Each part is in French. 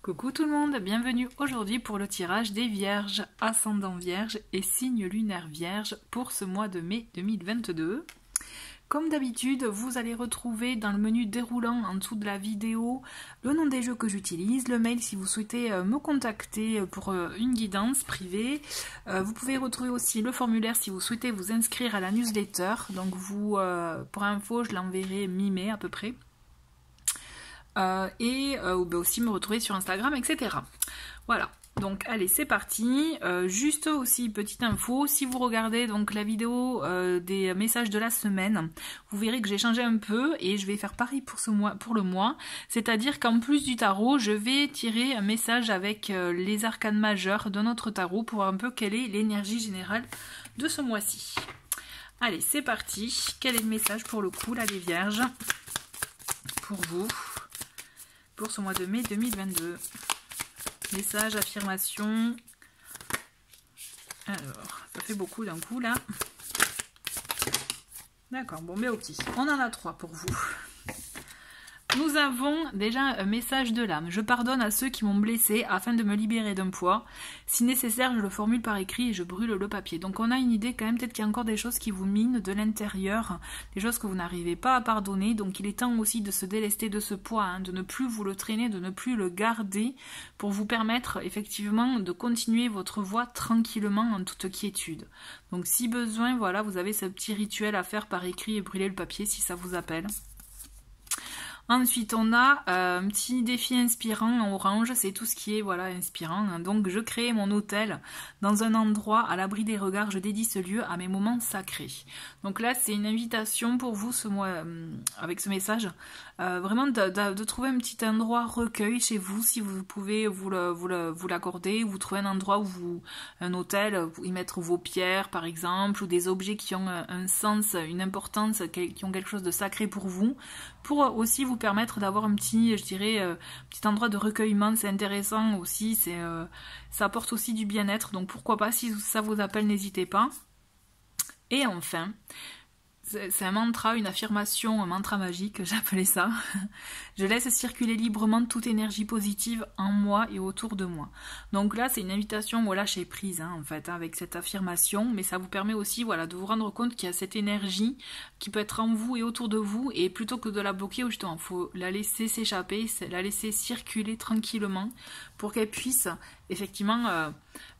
Coucou tout le monde, bienvenue aujourd'hui pour le tirage des Vierges, ascendant Vierge et signe lunaire Vierge pour ce mois de mai 2022. Comme d'habitude, vous allez retrouver dans le menu déroulant en dessous de la vidéo le nom des jeux que j'utilise, le mail si vous souhaitez me contacter pour une guidance privée. Vous pouvez retrouver aussi le formulaire si vous souhaitez vous inscrire à la newsletter. Donc vous, pour info, je l'enverrai mi-mai à peu près. Aussi me retrouver sur Instagram, etc. Voilà, donc allez, c'est parti. Juste aussi petite info, si vous regardez donc la vidéo des messages de la semaine, vous verrez que j'ai changé un peu et je vais faire pareil pour ce mois, pour le mois. C'est-à-dire qu'en plus du tarot, je vais tirer un message avec les arcanes majeures de notre tarot pour voir un peu quelle est l'énergie générale de ce mois-ci. Allez, c'est parti. Quel est le message pour le coup là des Vierges pour vous pour ce mois de mai 2022? Message, affirmation. Alors, ça fait beaucoup d'un coup là. D'accord, bon mais ok. On en a 3 pour vous. Nous avons déjà un message de l'âme. Je pardonne à ceux qui m'ont blessé afin de me libérer d'un poids. Si nécessaire, je le formule par écrit et je brûle le papier. Donc on a une idée quand même, peut-être qu'il y a encore des choses qui vous minent de l'intérieur, des choses que vous n'arrivez pas à pardonner. Donc il est temps aussi de se délester de ce poids, hein, de ne plus vous le traîner, de ne plus le garder pour vous permettre effectivement de continuer votre voie tranquillement en toute quiétude. Donc si besoin, voilà, vous avez ce petit rituel à faire par écrit et brûler le papier si ça vous appelle. Ensuite, on a un petit défi inspirant en orange, c'est tout ce qui est voilà inspirant. Donc, je crée mon hôtel dans un endroit à l'abri des regards. Je dédie ce lieu à mes moments sacrés. Donc là, c'est une invitation pour vous ce mois avec ce message. Vraiment de trouver un petit endroit recueil chez vous, si vous pouvez vous l'accorder. Vous trouvez un endroit où un hôtel, vous y mettre vos pierres par exemple, ou des objets qui ont un sens, une importance, qui ont quelque chose de sacré pour vous. Pour aussi vous permettre d'avoir un petit, je dirais, petit endroit de recueillement, c'est intéressant aussi, ça apporte aussi du bien-être, donc pourquoi pas, si ça vous appelle, n'hésitez pas. Et enfin, c'est un mantra, une affirmation, un mantra magique, j'appelais ça. Je laisse circuler librement toute énergie positive en moi et autour de moi. Donc là, c'est une invitation au lâcher prise, hein, en fait, hein, avec cette affirmation, mais ça vous permet aussi, voilà, de vous rendre compte qu'il y a cette énergie qui peut être en vous et autour de vous, et plutôt que de la bloquer, justement, il faut la laisser s'échapper, la laisser circuler tranquillement pour qu'elle puisse, effectivement,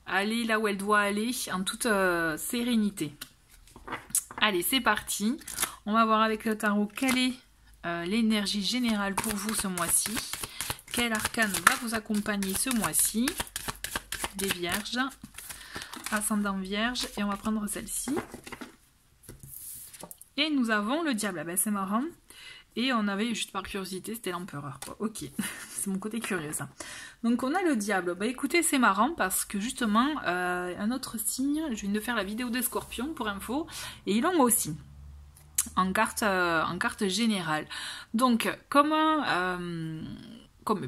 aller là où elle doit aller en toute sérénité. Allez, c'est parti. On va voir avec le tarot quelle est l'énergie générale pour vous ce mois-ci. Quel arcane va vous accompagner ce mois-ci? Des Vierges, ascendant Vierge, et on va prendre celle-ci. Et nous avons le diable. Ah ben, c'est marrant. Et on avait, juste par curiosité, c'était l'empereur. Ok, c'est mon côté curieux ça. Donc on a le diable. Bah écoutez, c'est marrant parce que justement, un autre signe, je viens de faire la vidéo des scorpions pour info, et ils l'ont aussi, en carte générale. Donc, comme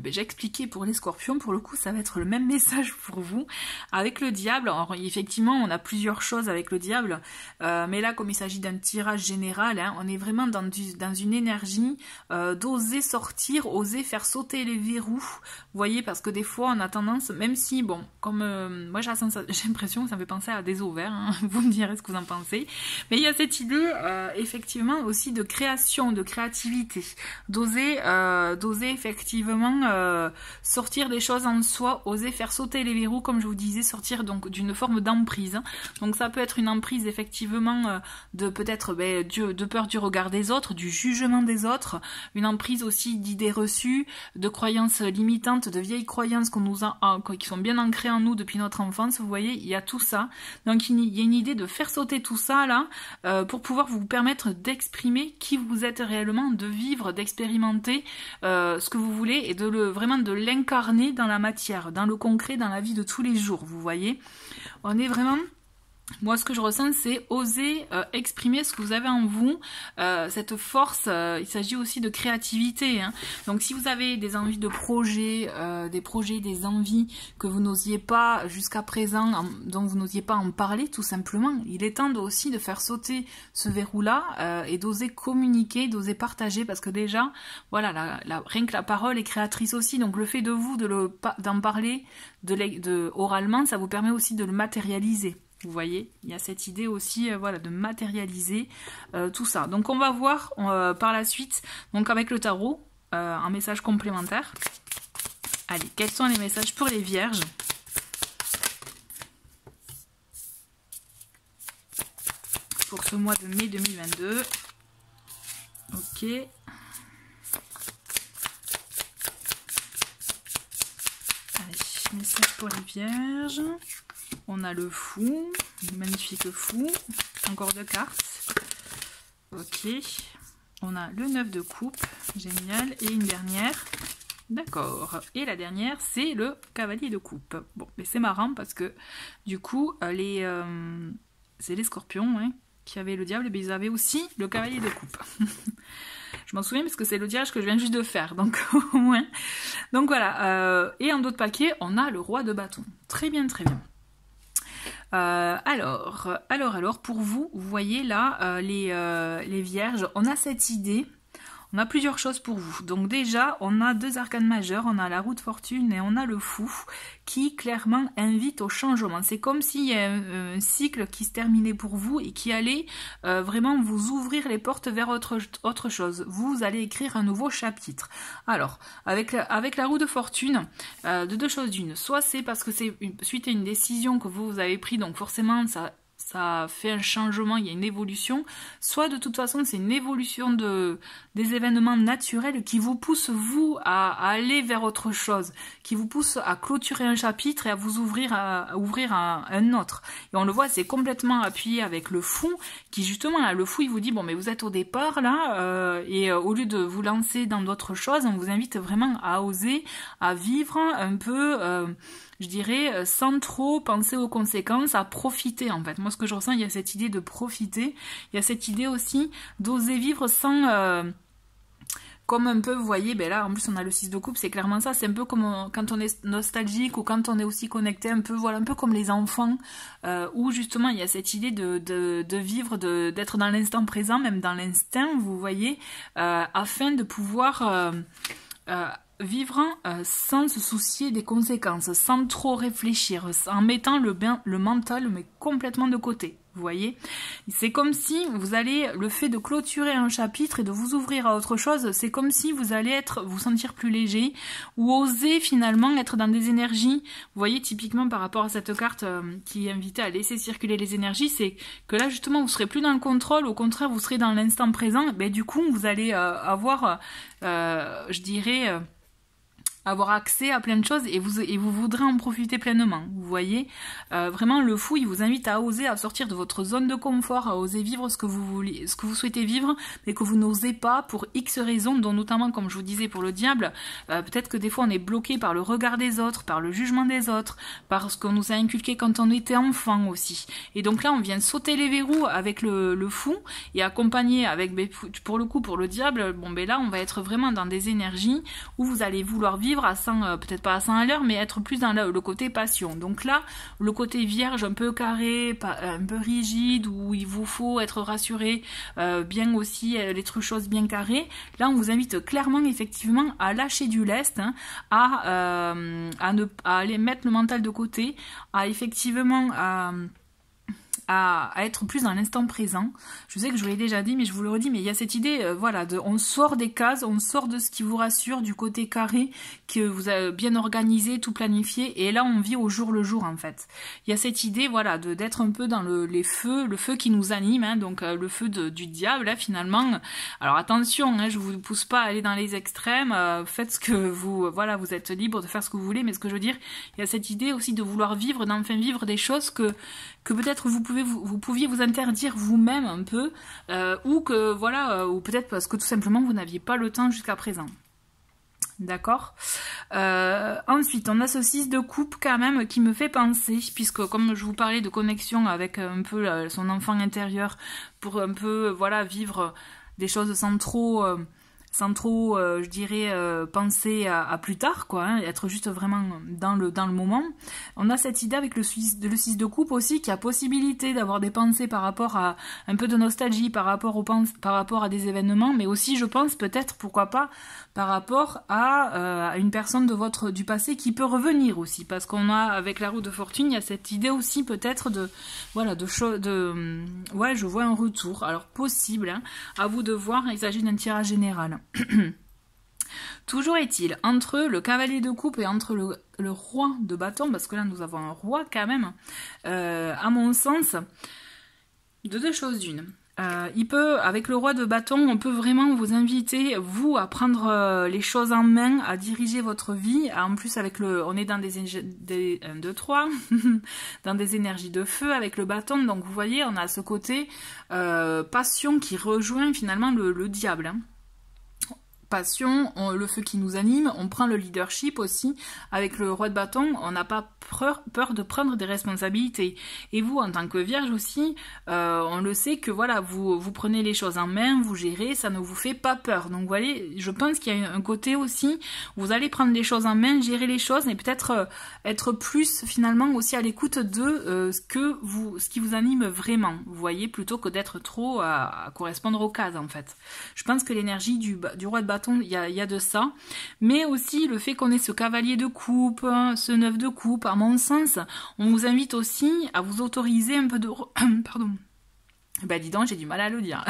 j'ai expliqué pour les scorpions, pour le coup ça va être le même message pour vous avec le diable. Alors effectivement on a plusieurs choses avec le diable, mais là comme il s'agit d'un tirage général, hein, on est vraiment dans une énergie d'oser sortir, oser faire sauter les verrous, vous voyez, parce que des fois on a tendance, même si bon, comme moi j'ai l'impression que ça me fait penser à des ovaires, hein, vous me direz ce que vous en pensez, mais il y a cette idée effectivement aussi de création, de créativité, d'oser effectivement sortir des choses en soi, oser faire sauter les verrous, comme je vous disais, sortir donc d'une forme d'emprise. Donc ça peut être une emprise effectivement de peut-être de peur du regard des autres, du jugement des autres, une emprise aussi d'idées reçues, de croyances limitantes, de vieilles croyances qui sont bien ancrées en nous depuis notre enfance. Vous voyez, il y a tout ça. Donc il y a une idée de faire sauter tout ça là pour pouvoir vous permettre d'exprimer qui vous êtes réellement, de vivre, d'expérimenter ce que vous voulez et vraiment de l'incarner dans la matière, dans le concret, dans la vie de tous les jours, vous voyez. On est vraiment Moi, ce que je ressens, c'est oser exprimer ce que vous avez en vous, cette force. Il s'agit aussi de créativité, hein. Donc, si vous avez des envies de projets, des envies que vous n'osiez pas jusqu'à présent, dont vous n'osiez pas en parler, tout simplement, il est temps aussi de faire sauter ce verrou-là et d'oser communiquer, d'oser partager, parce que déjà, voilà, rien que la parole est créatrice aussi. Donc, le fait de vous d'en parler oralement, ça vous permet aussi de le matérialiser. Vous voyez, il y a cette idée aussi voilà, de matérialiser tout ça. Donc on va voir par la suite, donc avec le tarot, un message complémentaire. Allez, quels sont les messages pour les vierges? Pour ce mois de mai 2022. Ok. Allez, message pour les vierges. On a le fou, magnifique fou, encore 2 cartes. Ok, on a le 9 de coupe, génial, et une dernière. D'accord, et la dernière, c'est le cavalier de coupe. Bon, mais c'est marrant parce que, du coup, c'est les scorpions hein, qui avaient le diable, mais ils avaient aussi le cavalier de coupe. Je m'en souviens parce que c'est le tirage que je viens juste de faire, donc au moins. Donc voilà, et en d'autres paquets, on a le roi de bâton. Très bien, très bien. Alors, pour vous, vous voyez là, les vierges, on a cette idée, on a plusieurs choses pour vous. Donc déjà, on a 2 arcanes majeures, on a la roue de fortune et on a le fou, qui clairement invite au changement. C'est comme s'il y a un cycle qui se terminait pour vous et qui allait vraiment vous ouvrir les portes vers autre chose. Vous allez écrire un nouveau chapitre. Alors, avec la roue de fortune, de 2 choses d'une. Soit c'est parce que c'est suite à une décision que vous avez prise, donc forcément ça fait un changement, il y a une évolution, soit de toute façon c'est une évolution des événements naturels qui vous poussent vous à aller vers autre chose, qui vous poussent à clôturer un chapitre et à vous ouvrir un autre. Et on le voit, c'est complètement appuyé avec le fou, qui justement là, le fou il vous dit bon mais vous êtes au départ là, et au lieu de vous lancer dans d'autres choses, on vous invite vraiment à oser, à vivre un peu... je dirais, sans trop penser aux conséquences, à profiter en fait. Moi, ce que je ressens, il y a cette idée de profiter. Il y a cette idée aussi d'oser vivre sans... comme un peu, vous voyez, ben là, en plus, on a le 6 de coupe, c'est clairement ça. C'est un peu comme quand on est nostalgique ou quand on est aussi connecté un peu, voilà, un peu comme les enfants, où justement, il y a cette idée de vivre, d'être dans l'instant présent, même dans l'instinct, vous voyez, afin de pouvoir... vivre sans se soucier des conséquences, sans trop réfléchir, en mettant le mental mais complètement de côté. Vous voyez, c'est comme si vous allez, le fait de clôturer un chapitre et de vous ouvrir à autre chose, c'est comme si vous allez vous sentir plus léger ou oser finalement être dans des énergies. Vous voyez, typiquement par rapport à cette carte qui invitait à laisser circuler les énergies, c'est que là justement vous serez plus dans le contrôle, au contraire vous serez dans l'instant présent. Ben, du coup vous allez avoir, je dirais... avoir accès à plein de choses et vous voudrez en profiter pleinement. Vous voyez, vraiment le fou, il vous invite à oser, à sortir de votre zone de confort, à oser vivre ce que vous voulez, ce que vous souhaitez vivre, mais que vous n'osez pas pour X raisons, dont notamment, comme je vous disais pour le diable, peut-être que des fois on est bloqué par le regard des autres, par le jugement des autres, par ce qu'on nous a inculqué quand on était enfant aussi. Et donc là, on vient sauter les verrous avec le fou et accompagner avec, pour le coup, pour le diable, bon ben là, on va être vraiment dans des énergies où vous allez vouloir vivre à 100, peut-être pas à 100 à l'heure, mais être plus dans le côté passion. Donc là, le côté vierge, un peu carré, un peu rigide, où il vous faut être rassuré, bien aussi, les choses bien carrées. Là, on vous invite clairement, effectivement, à lâcher du lest, hein, à aller mettre le mental de côté, à effectivement... à être plus dans l'instant présent. Je sais que je vous l'ai déjà dit, mais je vous le redis, mais il y a cette idée, voilà, on sort des cases, on sort de ce qui vous rassure, du côté carré, que vous avez bien organisé, tout planifié, et là on vit au jour le jour en fait. Il y a cette idée, voilà, d'être un peu dans le feu qui nous anime, hein, donc le feu du diable, là, finalement. Alors attention, hein, je vous pousse pas à aller dans les extrêmes, faites ce que vous, voilà, vous êtes libre de faire ce que vous voulez, mais ce que je veux dire, il y a cette idée aussi de vouloir vivre, d'enfin vivre des choses que peut-être vous pouviez vous interdire vous-même un peu, ou que voilà, ou peut-être parce que tout simplement vous n'aviez pas le temps jusqu'à présent. D'accord. Ensuite, on a ce 6 de coupe quand même qui me fait penser, puisque comme je vous parlais de connexion avec un peu son enfant intérieur, pour un peu voilà vivre des choses sans trop, je dirais, penser à plus tard, quoi, hein, être juste vraiment dans le moment. On a cette idée avec le 6 de coupe aussi, qu'il y a possibilité d'avoir des pensées par rapport à un peu de nostalgie, par rapport à des événements, mais aussi, je pense, peut-être, pourquoi pas, par rapport à une personne du passé qui peut revenir aussi, parce qu'on a, avec la roue de fortune, il y a cette idée aussi, peut-être, ouais, je vois un retour, alors possible, hein, à vous de voir, il s'agit d'un tirage général. Toujours est-il, entre le cavalier de coupe et entre le roi de bâton, parce que là nous avons un roi quand même, à mon sens, de deux choses d'une. Avec le roi de bâton, on peut vraiment vous inviter, vous, à prendre les choses en main, à diriger votre vie. En plus, on est dans des 1, 2, 3, dans des énergies de feu avec le bâton. Donc, vous voyez, on a ce côté passion qui rejoint finalement le diable. Hein. Passion, le feu qui nous anime, on prend le leadership aussi. Avec le roi de bâton, on n'a pas peur de prendre des responsabilités. Et vous, en tant que vierge aussi, on le sait que voilà, vous prenez les choses en main, vous gérez, ça ne vous fait pas peur. Donc vous voyez, je pense qu'il y a un côté aussi, vous allez prendre les choses en main, gérer les choses, mais peut-être être plus finalement aussi à l'écoute de ce qui vous anime vraiment. Vous voyez, plutôt que d'être trop à correspondre aux cases en fait. Je pense que l'énergie du roi de bâton, il y a de ça, mais aussi le fait qu'on ait ce cavalier de coupe, ce 9 de coupe, à mon sens, on vous invite aussi à vous autoriser un peu de... Pardon. Ben dis donc, j'ai du mal à le dire.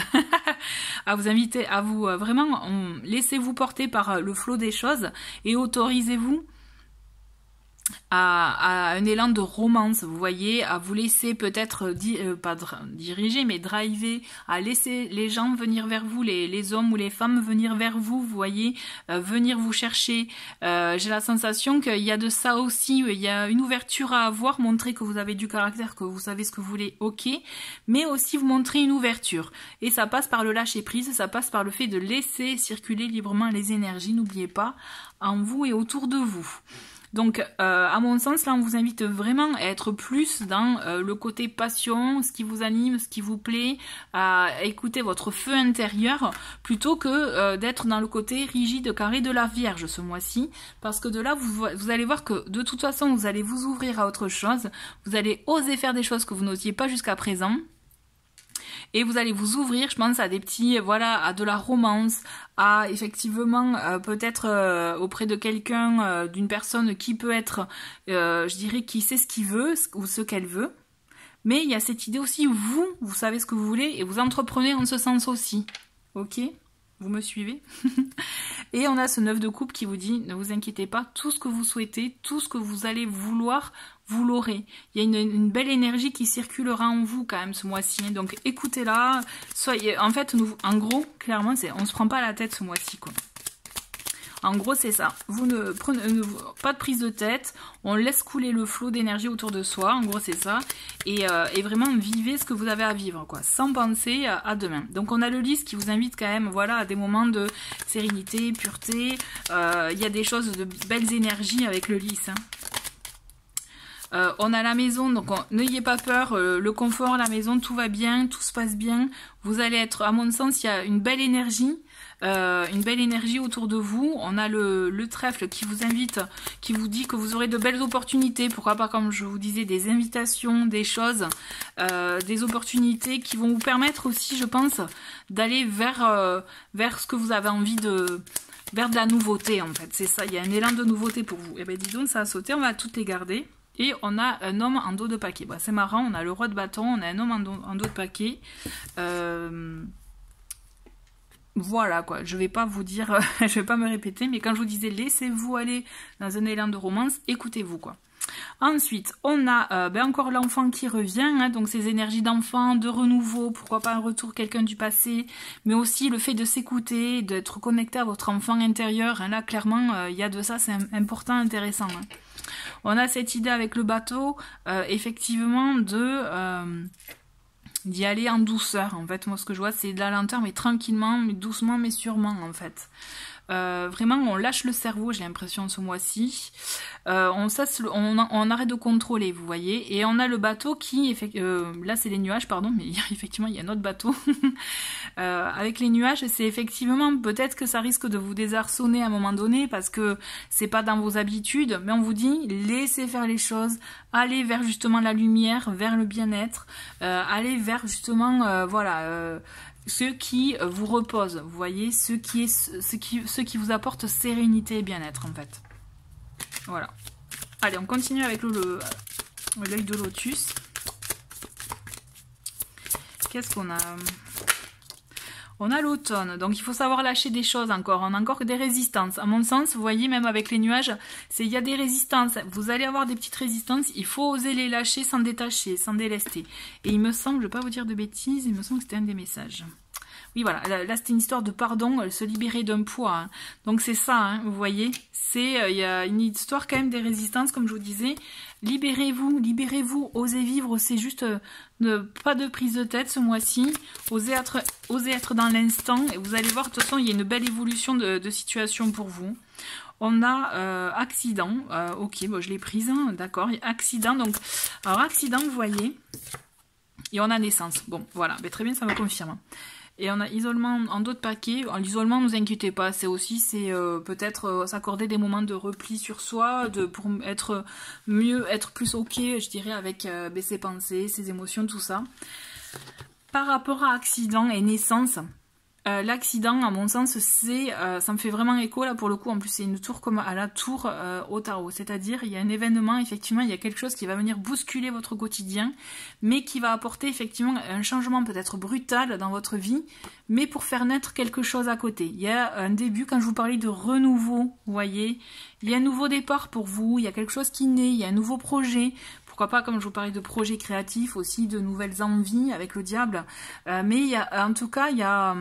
À vous inviter, à vous vraiment, laissez-vous porter par le flot des choses et autorisez-vous à un élan de romance, vous voyez, à vous laisser peut-être, pas diriger, mais driver, à laisser les gens venir vers vous, les hommes ou les femmes venir vers vous, vous voyez, venir vous chercher. J'ai la sensation qu'il y a de ça aussi, il y a une ouverture à avoir, montrer que vous avez du caractère, que vous savez ce que vous voulez, ok, mais aussi vous montrer une ouverture. Et ça passe par le lâcher prise, ça passe par le fait de laisser circuler librement les énergies, n'oubliez pas, en vous et autour de vous. Donc, à mon sens, là, on vous invite vraiment à être plus dans le côté passion, ce qui vous anime, ce qui vous plaît, à écouter votre feu intérieur, plutôt que d'être dans le côté rigide, carré de la Vierge ce mois-ci. Parce que de là, vous allez voir que de toute façon, vous allez vous ouvrir à autre chose. Vous allez oser faire des choses que vous n'osiez pas jusqu'à présent. Et vous allez vous ouvrir, je pense, à des petits, voilà, à de la romance, à effectivement peut-être auprès de quelqu'un, d'une personne qui peut être, je dirais, qui sait ce qu'il veut ou ce qu'elle veut. Mais il y a cette idée aussi où vous savez ce que vous voulez et vous entreprenez en ce sens aussi. Ok ? Vous me suivez? Et on a ce 9 de coupe qui vous dit, ne vous inquiétez pas, tout ce que vous souhaitez, tout ce que vous allez vouloir, vous l'aurez. Il y a une belle énergie qui circulera en vous quand même ce mois-ci. Donc écoutez-la. En fait, en gros, clairement, on se prend pas la tête ce mois-ci, quoi. En gros, c'est ça. Vous ne prenez pas de prise de tête. On laisse couler le flot d'énergie autour de soi. En gros, c'est ça. Et vraiment, vivez ce que vous avez à vivre, quoi. Sans penser à demain. Donc, on a le lys qui vous invite quand même, voilà, à des moments de sérénité, pureté. Il y a des choses de belles énergies avec le lys, hein. On a la maison, donc n'ayez pas peur, le confort, la maison, tout va bien, tout se passe bien. Vous allez être, à mon sens, il y a une belle énergie autour de vous. On a le trèfle qui vous invite, qui vous dit que vous aurez de belles opportunités. Pourquoi pas, comme je vous disais, des invitations, des choses, des opportunités qui vont vous permettre aussi, je pense, d'aller vers ce que vous avez envie vers de la nouveauté, en fait. C'est ça, il y a un élan de nouveauté pour vous. Et ben dis donc, ça a sauté, on va toutes les garder. Et on a un homme en dos de paquet. Bah, c'est marrant, on a le roi de bâton, on a un homme en dos de paquet. Voilà quoi, je vais pas vous dire, je vais pas me répéter, mais quand je vous disais laissez-vous aller dans un élan de romance, écoutez-vous quoi. Ensuite, on a encore l'enfant qui revient, hein, donc ces énergies d'enfant, de renouveau, pourquoi pas un retour quelqu'un du passé, mais aussi le fait de s'écouter, d'être connecté à votre enfant intérieur. Hein, là, clairement, il y a de ça, c'est important, intéressant. Hein. On a cette idée avec le bateau, effectivement, d'y aller en douceur. En fait, moi, ce que je vois, c'est de la lenteur, mais tranquillement, mais doucement, mais sûrement, en fait. Vraiment, on lâche le cerveau, j'ai l'impression, ce mois-ci. On arrête de contrôler, vous voyez. Et on a le bateau qui... là, c'est les nuages, pardon, mais effectivement, il y a un autre bateau. Avec les nuages, c'est effectivement... Peut-être que ça risque de vous désarçonner à un moment donné, parce que c'est pas dans vos habitudes. Mais on vous dit, laissez faire les choses. Allez vers, justement, la lumière, vers le bien-être. Allez vers, justement, voilà... ce qui vous repose, vous voyez, ce qui vous apporte sérénité et bien-être en fait. Voilà. Allez, on continue avec l'œil de lotus. Qu'est-ce qu'on a? On a l'automne, donc il faut savoir lâcher des choses encore. On a encore des résistances. À mon sens, vous voyez, même avec les nuages, il y a des résistances. Vous allez avoir des petites résistances. Il faut oser les lâcher sans détacher, sans délester. Et il me semble, je ne vais pas vous dire de bêtises, il me semble que c'était un des messages. Oui, voilà, là c'était une histoire de pardon, se libérer d'un poids. Hein. Donc c'est ça, hein, vous voyez. Il y a une histoire quand même des résistances, comme je vous disais. Libérez-vous, osez vivre, c'est juste pas de prise de tête ce mois-ci. Osez être dans l'instant et vous allez voir, de toute façon, il y a une belle évolution de situation pour vous. On a accident, ok, bon, je l'ai prise, hein, d'accord, accident, donc, alors accident, vous voyez, et on a naissance, bon, voilà, mais très bien, ça me confirme. Et on a isolement en d'autres paquets. L'isolement, ne vous inquiétez pas, c'est peut-être s'accorder des moments de repli sur soi, pour être plus ok, je dirais, avec ses pensées, ses émotions, tout ça. Par rapport à accident et naissance, l'accident, à mon sens, ça me fait vraiment écho, là, pour le coup. En plus, c'est une tour comme à la tour au tarot. C'est-à-dire, il y a un événement, effectivement, il y a quelque chose qui va venir bousculer votre quotidien, mais qui va apporter, effectivement, un changement peut-être brutal dans votre vie, mais pour faire naître quelque chose à côté. Il y a un début, quand je vous parlais de renouveau, vous voyez, il y a un nouveau départ pour vous, il y a quelque chose qui naît, il y a un nouveau projet. Pourquoi pas, comme je vous parlais de projets créatifs, aussi de nouvelles envies avec le diable. Mais en tout cas, il y a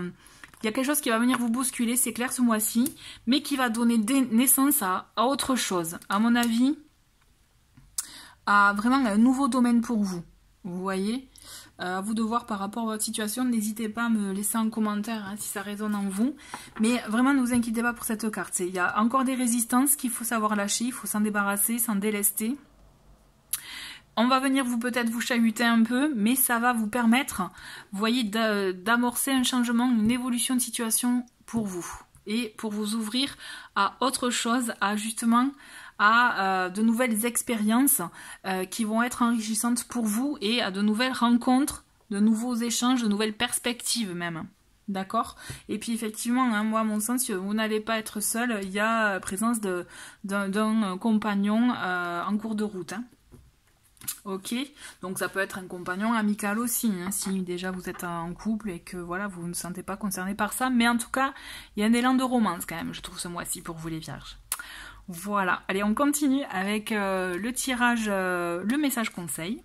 quelque chose qui va venir vous bousculer, c'est clair, ce mois-ci, mais qui va donner naissance à autre chose. À mon avis, à vraiment un nouveau domaine pour vous. Vous voyez, à vous de voir par rapport à votre situation. N'hésitez pas à me laisser un commentaire hein, si ça résonne en vous. Mais vraiment, ne vous inquiétez pas pour cette carte. Il y a encore des résistances qu'il faut savoir lâcher, il faut s'en débarrasser, s'en délester. On va venir peut-être vous chahuter un peu, mais ça va vous permettre, vous voyez, d'amorcer un changement, une évolution de situation pour vous. Et pour vous ouvrir à autre chose, justement à de nouvelles expériences qui vont être enrichissantes pour vous et à de nouvelles rencontres, de nouveaux échanges, de nouvelles perspectives même. D'accord? Et puis effectivement, hein, moi à mon sens, vous n'allez pas être seul, il y a présence d'un compagnon en cours de route. Hein. Ok, donc ça peut être un compagnon amical aussi, hein, si déjà vous êtes en couple et que voilà, vous ne vous sentez pas concerné par ça, mais en tout cas, il y a un élan de romance quand même, je trouve, ce mois-ci pour vous les vierges. Voilà, allez, on continue avec le tirage, le message conseil.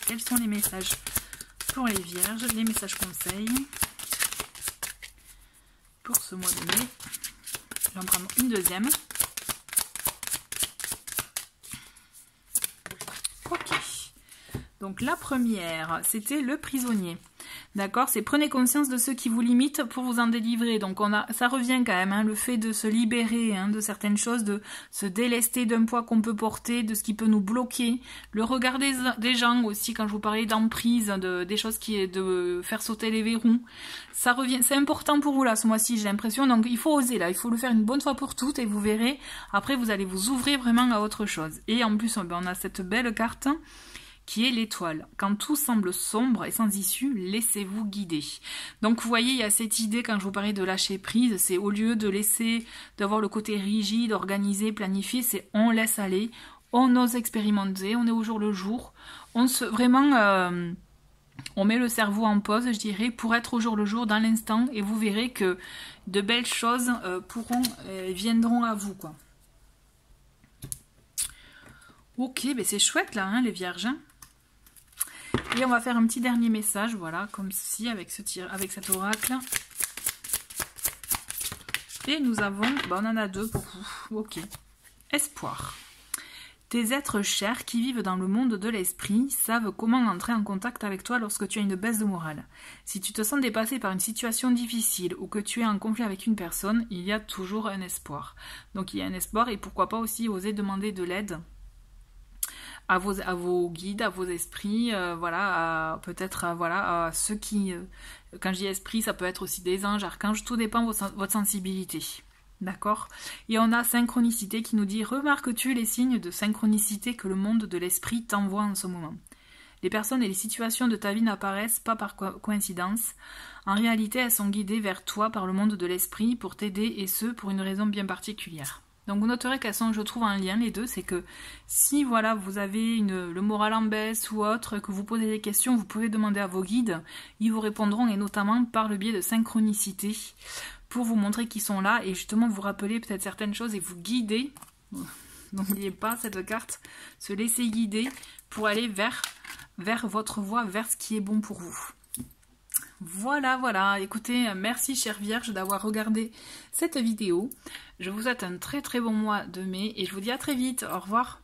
Quels sont les messages pour les vierges, les messages conseils pour ce mois de mai? Je vais en prendre une deuxième. Ok. Donc la première, c'était le prisonnier. D'accord, c'est prenez conscience de ceux qui vous limitent pour vous en délivrer. Donc ça revient quand même, hein, le fait de se libérer hein, de certaines choses, de se délester d'un poids qu'on peut porter, de ce qui peut nous bloquer. Le regard des gens aussi, quand je vous parlais d'emprise, des choses de faire sauter les verrous. Ça revient, c'est important pour vous là ce mois-ci, j'ai l'impression. Donc il faut oser là, il faut le faire une bonne fois pour toutes et vous verrez. Après vous allez vous ouvrir vraiment à autre chose. Et en plus on a cette belle carte qui est l'étoile. Quand tout semble sombre et sans issue, laissez-vous guider. Donc vous voyez, il y a cette idée, quand je vous parlais de lâcher prise, c'est au lieu de d'avoir le côté rigide, organisé, planifié, c'est on laisse aller, on ose expérimenter, on est au jour le jour, on met le cerveau en pause, je dirais, pour être au jour le jour, dans l'instant, et vous verrez que de belles choses viendront à vous, quoi. Ok, ben c'est chouette là, hein, les vierges. Et on va faire un petit dernier message, voilà, comme ceci, avec cet oracle. Et nous avons, on en a deux pour vous. Ok. Espoir. Tes êtres chers qui vivent dans le monde de l'esprit savent comment entrer en contact avec toi lorsque tu as une baisse de morale. Si tu te sens dépassé par une situation difficile ou que tu es en conflit avec une personne, il y a toujours un espoir. Donc il y a un espoir et pourquoi pas aussi oser demander de l'aide à vos guides, à vos esprits, voilà, peut-être voilà, à ceux qui, quand je dis esprit, ça peut être aussi des anges, archanges, tout dépend de votre sensibilité. D'accord? Et on a synchronicité qui nous dit « Remarques-tu les signes de synchronicité que le monde de l'esprit t'envoie en ce moment ?» Les personnes et les situations de ta vie n'apparaissent pas par coïncidence. En réalité, elles sont guidées vers toi par le monde de l'esprit pour t'aider et ce, pour une raison bien particulière. Donc vous noterez qu'elles sont, je trouve, en lien les deux, c'est que si voilà vous avez le moral en baisse ou autre, que vous posez des questions, vous pouvez demander à vos guides, ils vous répondront et notamment par le biais de synchronicité pour vous montrer qu'ils sont là et justement vous rappeler peut-être certaines choses et vous guider. N'oubliez pas cette carte, se laisser guider pour aller vers votre voie, vers ce qui est bon pour vous. Voilà, voilà, écoutez, merci chère Vierge d'avoir regardé cette vidéo. Je vous souhaite un très très bon mois de mai et je vous dis à très vite, au revoir.